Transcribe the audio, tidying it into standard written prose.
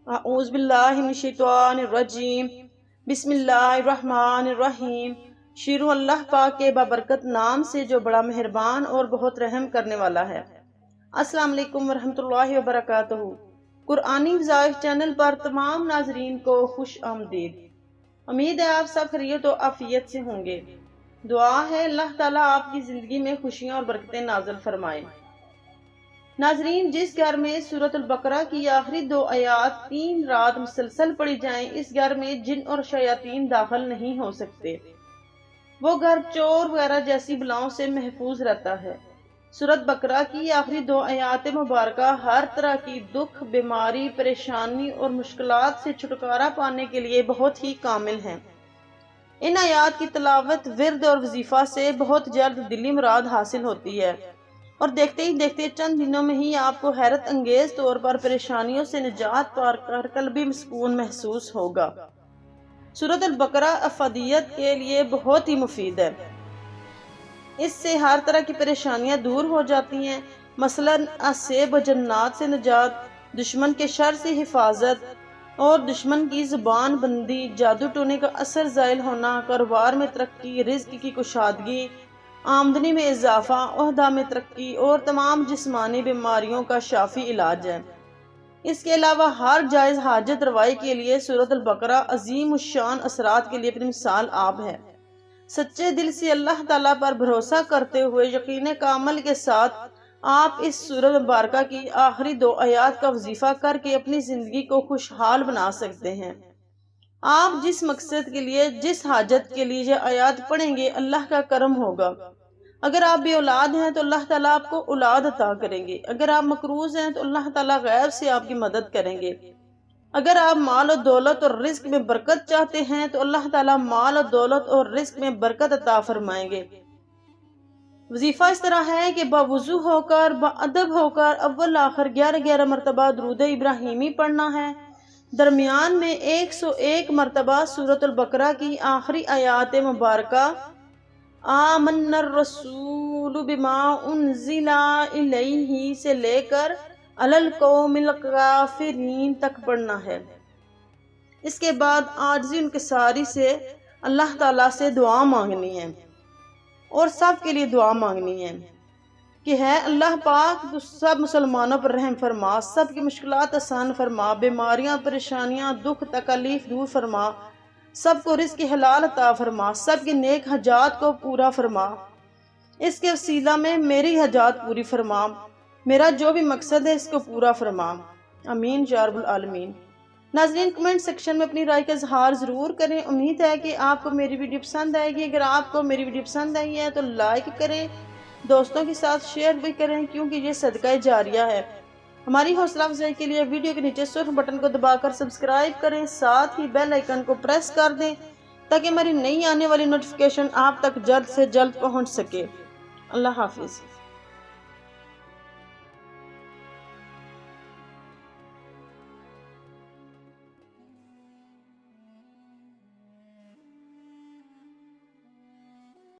اعوذ باللہ من الشیطان الرجیم بسم اللہ الرحمن الرحیم۔ شروع اللہ پاک کے بابرکت نام سے جو بڑا مہربان اور بہت رحم کرنے والا ہے۔ السلام علیکم ورحمۃ اللہ وبرکاتہ۔ قرآنی وظائف چینل پر تمام ناظرین کو خوش آمدید۔ امید ہے آپ سب خیریت و عافیت سے ہوں گے۔ دعا ہے اللہ تعالیٰ آپ کی زندگی میں خوشیاں اور برکتیں نازل فرمائے۔ ناظرین، جس گھر میں سورۃ البقرہ کی آخری 2 آیات 3 رات مسلسل پڑھی جائیں، اس گھر میں جن اور شیاطین داخل نہیں ہو سکتے۔ وہ گھر چور وغیرہ جیسی بلاؤں سے محفوظ رہتا ہے۔ سورۃ بقرہ کی آخری 2 آیات مبارکہ ہر طرح کی دکھ، بیماری، پریشانی اور مشکلات سے چھٹکارا پانے کے لیے بہت ہی کامل ہیں۔ ان آیات کی تلاوت، ورد اور وظیفہ سے بہت جلد دلی مراد حاصل ہوتی ہے اور دیکھتے ہی دیکھتے چند دنوں میں ہی آپ کو حیرت انگیز طور پر پریشانیوں سے نجات پا کر قلبی سکون محسوس ہوگا۔ سورۃ البقرہ افادیت کے لیے بہت ہی مفید ہے۔ اس سے ہر طرح کی پریشانیاں دور ہو جاتی ہیں، مثلاً اسیب و جنات سے نجات، دشمن کے شر سے حفاظت اور دشمن کی زبان بندی، جادو ٹونے کا اثر زائل ہونا، کاروبار میں ترقی، رزق کی کشادگی، آمدنی میں اضافہ، عہدہ میں ترقی اور تمام جسمانی بیماریوں کا شافی علاج ہے۔ اس کے علاوہ ہر جائز حاجت روائی کے لیے سورۃ البقرہ عظیم الشان اثرات کے لیے اپنی مثال آپ ہے۔ سچے دل سے اللہ تعالیٰ پر بھروسہ کرتے ہوئے یقین کامل کے ساتھ آپ اس سورۃ مبارکہ کی آخری 2 آیات کا وظیفہ کر کے اپنی زندگی کو خوشحال بنا سکتے ہیں۔ آپ جس مقصد کے لیے، جس حاجت کے لیے یہ آیات پڑھیں گے، اللہ کا کرم ہوگا۔ اگر آپ بے اولاد ہیں تو اللہ تعالیٰ آپ کو اولاد عطا کریں گے۔ اگر آپ مقروض ہیں تو اللہ تعالیٰ غیب سے آپ کی مدد کریں گے۔ اگر آپ مال و دولت اور رزق میں برکت چاہتے ہیں تو اللہ تعالیٰ مال و دولت اور رزق میں برکت عطا فرمائیں گے۔ وظیفہ اس طرح ہے کہ باوضو ہو کر، باادب ہو کر اول آخر 11 مرتبہ درود ابراہیمی پڑھنا ہے۔ درمیان میں 101 مرتبہ سورۃ البقرہ کی آخری آیات مبارکہ آمن الرسول بما انزل الیہ سے لے کر علی القوم الکافرین تک پڑھنا ہے۔ اس کے بعد عاجزی انکساری سے اللہ تعالیٰ سے دعا مانگنی ہے اور سب کے لیے دعا مانگنی ہے کہ ہے اللہ پاک تو سب مسلمانوں پر رحم فرما، سب کی مشکلات آسان فرما، بیماریاں، پریشانیاں، دکھ، تکالیف دور فرما، سب کو رزق حلال عطا فرما، سب کی نیک حاجات کو پورا فرما۔ اس کے وسیلہ میں میری حاجات پوری فرما، میرا جو بھی مقصد ہے اس کو پورا فرما، آمین یا رب العالمین۔ ناظرین، کمنٹ سیکشن میں اپنی رائے کا اظہار ضرور کریں۔ امید ہے کہ آپ کو میری ویڈیو پسند آئے گی۔ اگر آپ کو میری ویڈیو پسند آئی ہے تو لائک کریں، دوستوں کے ساتھ شیئر بھی کریں کیونکہ یہ صدقہ جاریہ ہے۔ ہماری حوصلہ افزائی کے لیے ویڈیو کے نیچے سرخ بٹن کو دبا کر سبسکرائب کریں، ساتھ ہی بیل آئیکن کو پریس کر دیں تاکہ ہماری نئی آنے والی نوٹیفیکیشن آپ تک جلد سے جلد پہنچ سکے۔ اللہ حافظ۔